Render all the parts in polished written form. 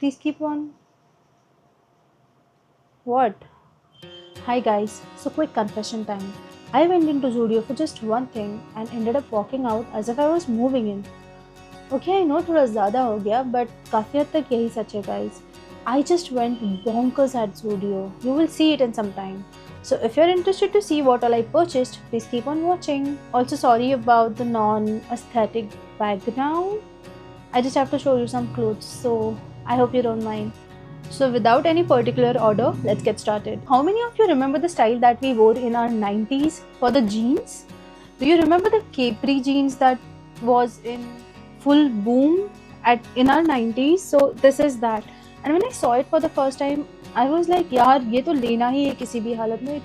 Please keep on. What? Hi guys, so quick confession time. I went into Zudio for just one thing and ended up walking out as if I was moving in. Okay, I know थोड़ा ज़्यादा हो गया, but काफ़ी हद तक यही सच है guys. I just went bonkers at Zudio. You will see it in some time. So if you're interested to see what all I purchased, please keep on watching. Also sorry about the non-aesthetic background. I just have to show you some clothes, so I hope you don't mind. So without any particular order, let's get started. How many of you remember the style that we wore in our 90s for the jeans? Do you remember the capri jeans that was in full boom in our 90s? So this is that. And when I saw it for the first time, I was like, यार ये तो लेना ही है किसी भी हालत में.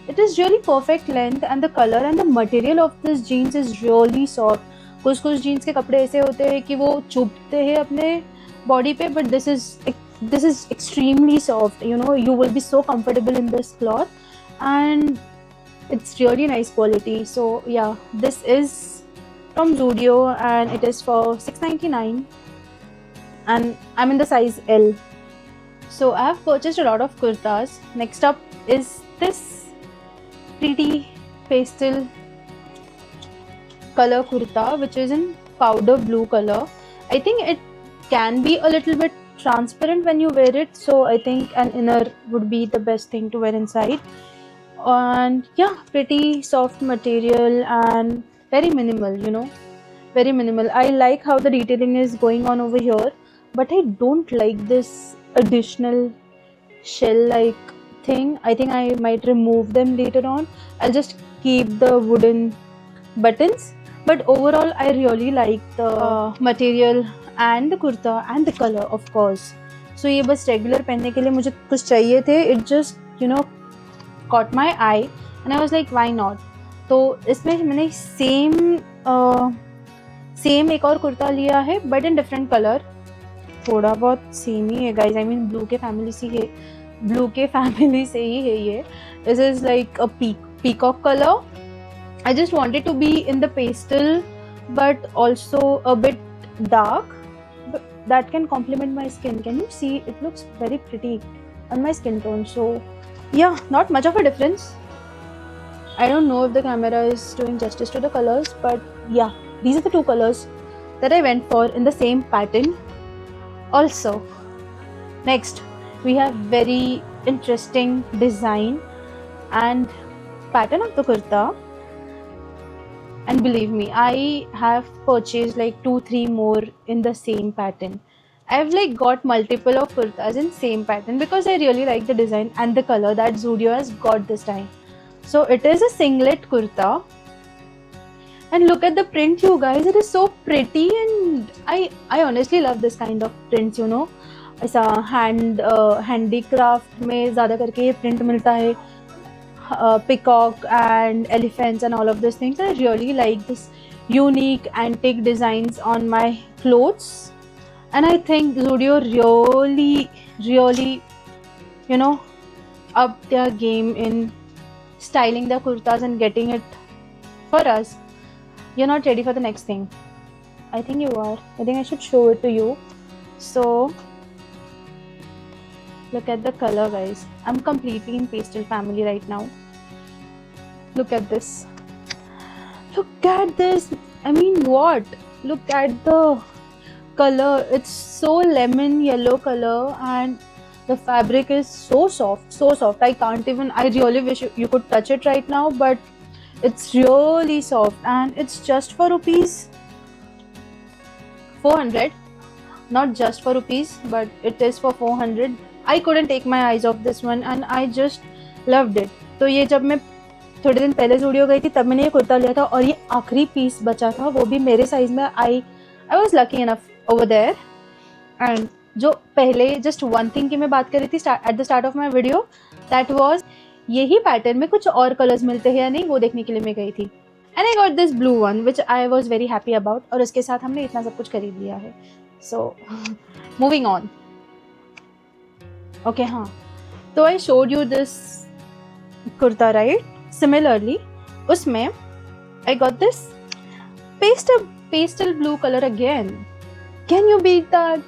It is really perfect length and the color and the material of this jeans is really soft. कुछ jeans के कपड़े ऐसे होते हैं कि वो चुभते हैं अपने body पे, but this is extremely soft. You know, you will be so comfortable in this cloth and it's really nice quality. So yeah, this is from Zudio and it is for $6.99 and I'm in the size L. So I have purchased a lot of kurtas. Next up is this pretty pastel color kurta which is in powder blue color. I think it can be a little bit transparent when you wear it, so I think an inner would be the best thing to wear inside. And yeah, pretty soft material and very minimal, you know, very minimal. I like how the detailing is going on over here, but I don't like this additional shell like thing. I think I might remove them later on. I'll just keep the wooden buttons, but overall I really like the material and the kurta and the color of course. So ये बस regular पहनने के लिए मुझे कुछ चाहिए थे. It just, you know, caught my eye and I was like why not. तो इसमें मैंने same एक और कुर्ता लिया है but in different color. थोड़ा बहुत सेम ही है guys. I mean blue के family से ही है ये. This is like a peacock color. I just wanted to be in the pastel but also a bit dark, but that can complement my skin. Can you see? It looks very pretty on my skin tone. So yeah, not much of a difference. I don't know if the camera is doing justice to the colors, but yeah, these are the two colors that I went for in the same pattern. Also, next we have very interesting design and pattern of the kurta. And believe me, I have purchased like 2-3 more in the same pattern. I've like got multiple of kurtas in same pattern because I really like the design and the color that Zudio has got this time. So it is a singlet kurta. And look at the print, you guys. It is so pretty and I honestly love this kind of prints, you know. ऐसा handicraft में ज़्यादा करके ये print मिलता है. Peacock and elephants and all of these things. I really like this unique antique designs on my clothes, and I think Zudio really, you know, upped their game in styling the kurtas and getting it for us. You're not ready for the next thing. I think you are. I think I should show it to you. So look at the color, guys. I'm completely in pastel family right now. Look at this. Look at this. I mean, what? Look at the color. It's so lemon yellow color and the fabric is so soft, so soft. I really wish you could touch it right now, but it's really soft and it's just for rupees 400. Not just for rupees, but it is for 400. I couldn't take my eyes off this one and I just loved it. तो ये जब मैं थोड़े दिन पहले Zudio गई थी तब मैंने ये कुर्ता लिया था और ये आखिरी पीस बचा था, वो भी मेरे साइज में. I was lucky enough over there. And जो पहले just one thing की मैं बात कर रही थी at the start of my video, that was यही पैटर्न में कुछ और कलर्स मिलते हैं या नहीं वो देखने के लिए मैं गई थी. And I got this blue one which I was very happy about और उसके साथ हमने इतना सब कुछ खरीद लिया है. So moving on. Okay, हाँ. So I showed you this kurta, right? Similarly, उसमें I got this pastel blue color again. Can you beat that?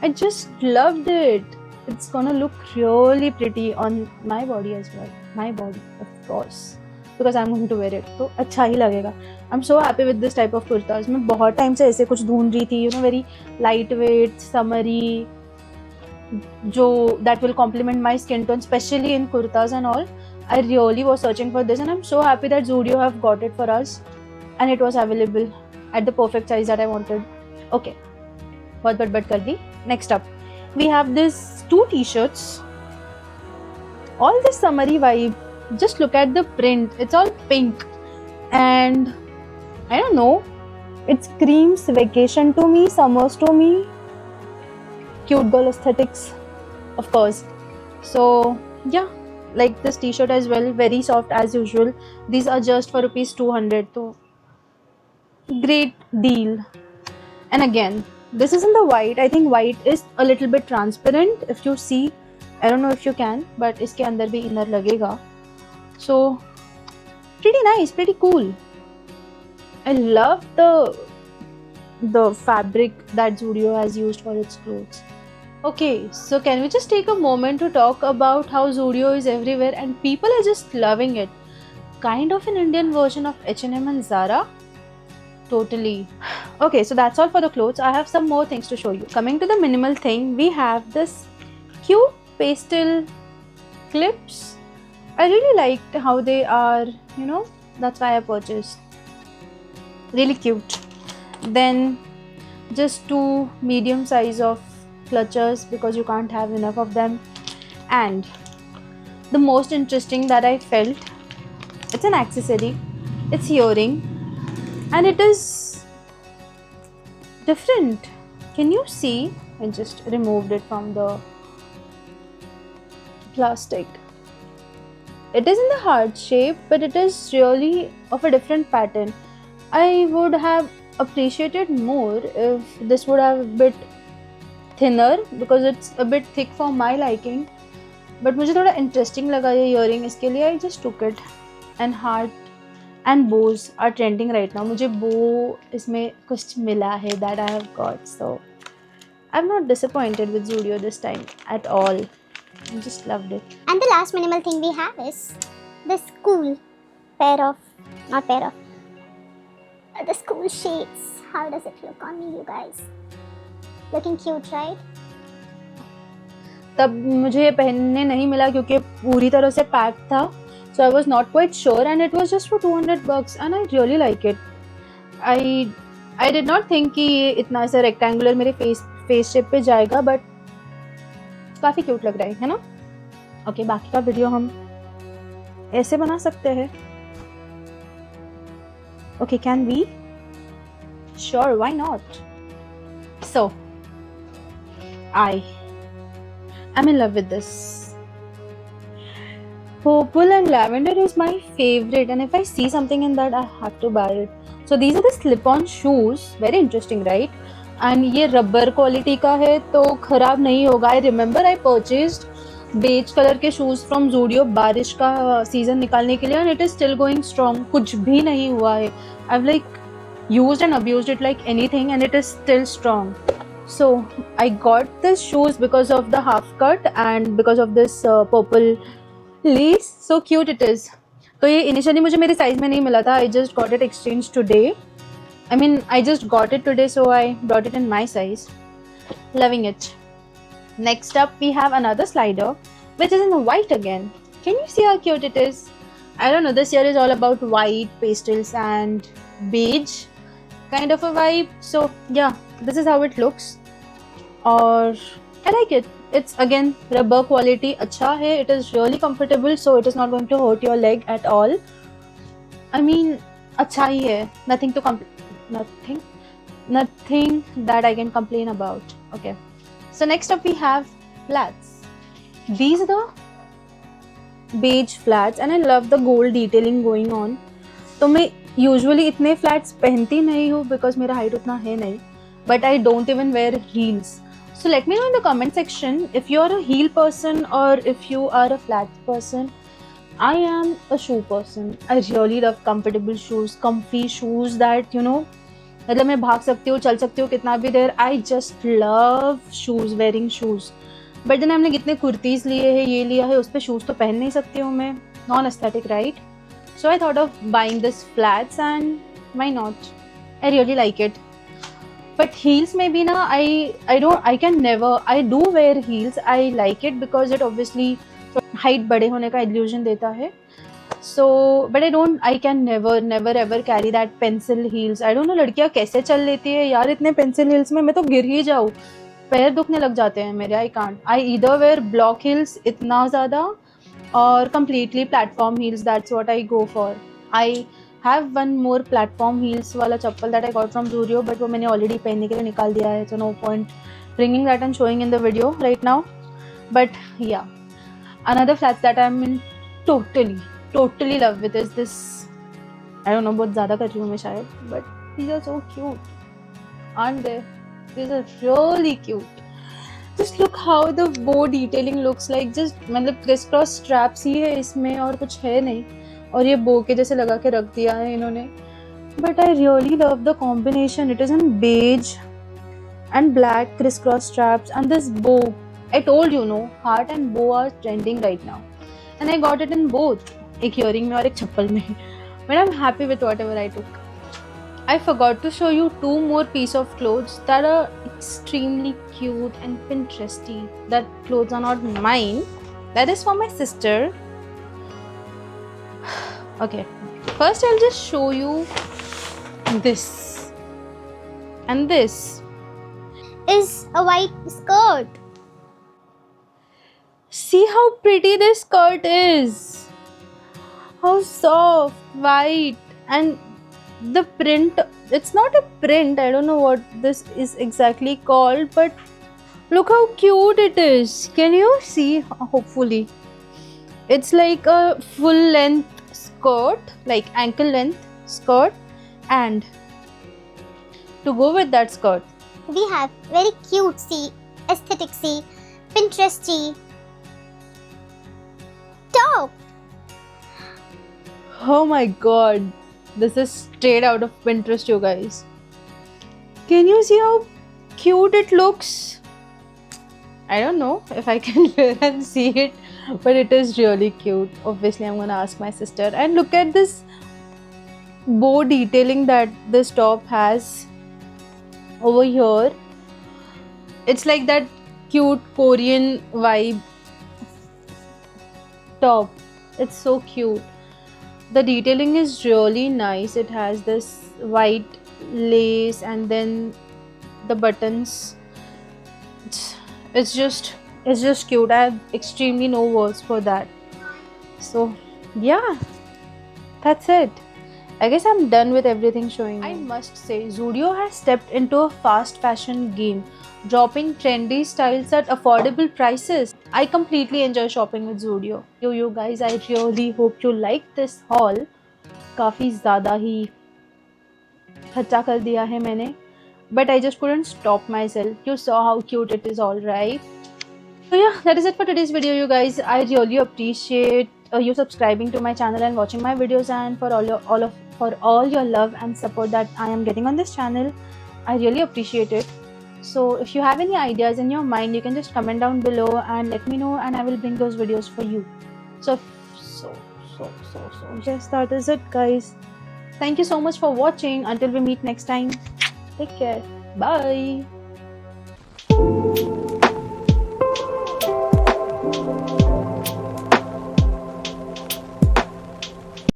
I just loved it. It's gonna look really pretty on my body as well. My body, of course, because I'm going to wear it. तो अच्छा ही लगेगा. I'm so happy with this type of kurtas. मैं बहुत time से ऐसे कुछ ढूंढ रही थी, very lightweight, summery, जो that will complement my skin tone, especially in kurtas and all. I really was searching for this, and I'm so happy that Zudio have got it for us, and it was available at the perfect size that I wanted. Okay, बहुत बड़बड़ कर दी. Next up, we have these two t-shirts. All this summery vibe. Just look at the print. It's all pink, and I don't know. It screams vacation to me, summers to me. Cute girl aesthetics, of course. So yeah, like this t-shirt as well, very soft as usual. These are just for rupees 200, so great deal. And again, this is in the white. I think white is a little bit transparent. If you see, I don't know if you can, but iske andar bhi inner lagega. So pretty nice, pretty cool. I love the fabric that Zudio has used for its clothes. Okay, so can we just take a moment to talk about how Zudio is everywhere and people are just loving it? Kind of an Indian version of H&M and Zara. Totally. Okay, so that's all for the clothes. I have some more things to show you. Coming to the minimal thing, we have this cute pastel clips. I really liked how they are, that's why I purchased. Really cute. Then just two medium size of clutches because you can't have enough of them. And the most interesting that I felt, it's an accessory. It's earring. And it is different. Can you see? I just removed it from the plastic. It is in the heart shape, but it is really of a different pattern. I would have appreciated more if this would have been a bit thinner because it's a bit thick for my liking. But मुझे थोड़ा interesting लगा ये earring, इसके लिए I just took it. And heart and bows are trending right now. मुझे bow इसमें कुछ मिला है that I have got, so I'm not disappointed with Zudio this time at all. I just loved it. And the last minimal thing we have is this cool the school shades. How does it look on me, you guys? Looking cute, right? तब मुझे ये पहनने नहीं मिला क्योंकि पूरी तरह से पैक था, so I was not quite sure, and it was just for $200 and I really like it. I did not think कि ये इतना ऐसा rectangular मेरे face shape पे जाएगा, but काफ़ी क्यूट लग रहा है ना? ओके, बाकी का वीडियो हम ऐसे बना सकते हैं. Okay, can we? Sure, why not? So I'm in love with this. Purple and lavender is my favorite, and if I see something in that, I have to buy it. So these are the slip-on shoes. Very interesting, right? And ये rubber quality का है तो खराब नहीं होगा. I remember I purchased beige colour के shoes from Zudio बारिश का सीजन निकालने के लिए, and it is still going strong. कुछ भी नहीं हुआ है. I've like used and abused it like anything, and it is still strong. So I got this shoes because of the half cut and because of this purple lace. So cute it is. तो ये initially मुझे मेरे size में नहीं मिला था. I just got it exchanged today. I just got it today, so I brought it in my size. Loving it. Next up, we have another slider, which is in white again. Can you see how cute it is? I don't know, this year is all about white, pastels and beige kind of a vibe. So yeah, this is how it looks. Or I like it. It's again rubber quality, अच्छा है. It is really comfortable, so it is not going to hurt your leg at all. अच्छा ही है. Nothing that I can complain about. Okay. So next up we have flats. These are the beige flats, and I love the gold detailing going on. तो मैं usually इतने flats पहनती नहीं हूँ because मेरा height उतना है नहीं. But I don't even wear heels. So let me know in the comment section if you are a heel person or if you are a flat person. I am a shoe person. I really love comfortable shoes, comfy shoes that मतलब मैं भाग सकती हूँ, चल सकती हूँ कितना भी देर. I just love shoes, wearing shoes. But then हमने कितने कुर्तीज़ लिए हैं, ये लिया है, उस पर शूज़ तो पहन नहीं सकती हूँ मैं. Non aesthetic, right? So I thought of buying this flats and why not. I really like it. But heels maybe na, I can never, I do wear heels. I like it because it obviously height बड़े होने का illusion देता है. So but I can never ever carry that pencil heels. I don't know लड़कियाँ कैसे चल लेती है यार इतने pencil heels में. मैं तो गिर ही जाऊँ, पैर दुखने लग जाते हैं मेरे. I can't. I either wear block heels इतना ज़्यादा और completely platform heels. That's what I go for. I have one more platform heels वाला चप्पल that I got from Zudio, but वो मैंने already पहनने के लिए निकाल दिया है, so no point bringing that and showing in the video right now. But yeah, another flats that I'm in totally love with is this. I don't know, बहुत ज़्यादा कर रही हूँ मैं शायद, but these are so cute, aren't they? These are really cute. Just look how the bow detailing looks like. Just मतलब crisscross straps ही है इसमें और कुछ है नहीं. और ये बो के जैसे लगा के रख दिया है इन्होंने. But I really love the combination. It is in beige and black crisscross straps and this bow. I told you, no, heart and bow are trending right now and I got it in both, एक earring में और एक चप्पल में. But I'm happy with whatever I took. I forgot to show you two more piece of clothes that are extremely cute and Pinteresty. That clothes are not mine. That is for my sister. Okay, first I'll just show you this. And this is a white skirt. See how pretty this skirt is. How soft, white, and the print, it's not a print, I don't know what this is exactly called, but look how cute it is. Can you see? Hopefully it's like a full length skirt, like ankle length skirt, and to go with that skirt we have very cutesy, aestheticsy, Pinteresty top. Oh my god, this is straight out of Pinterest, you guys. Can you see how cute it looks? I don't know if I can wear and see it, but it is really cute. Obviously I'm gonna ask my sister. And look at this bow detailing that this top has over here. It's like that cute Korean vibe top. It's so cute. The detailing is really nice. It has this white lace and then the buttons. It's just cute. I have extremely no words for that. So yeah, that's it. I guess I'm done with everything showing. I must say, Zudio has stepped into a fast fashion game, dropping trendy styles at affordable prices. I completely enjoy shopping with Zudio. You guys, I really hope you like this haul. काफ़ी ज़्यादा ही खर्चा कर दिया है मैंने, but I just couldn't stop myself. You saw how cute it is, all right? So yeah, that is it for today's video, you guys. I really appreciate you subscribing to my channel and watching my videos, and for all your love and support that I am getting on this channel. I really appreciate it. So if you have any ideas in your mind, you can just comment down below and let me know, and I will bring those videos for you. So yes, that is it, guys. Thank you so much for watching. Until we meet next time, take care. Bye.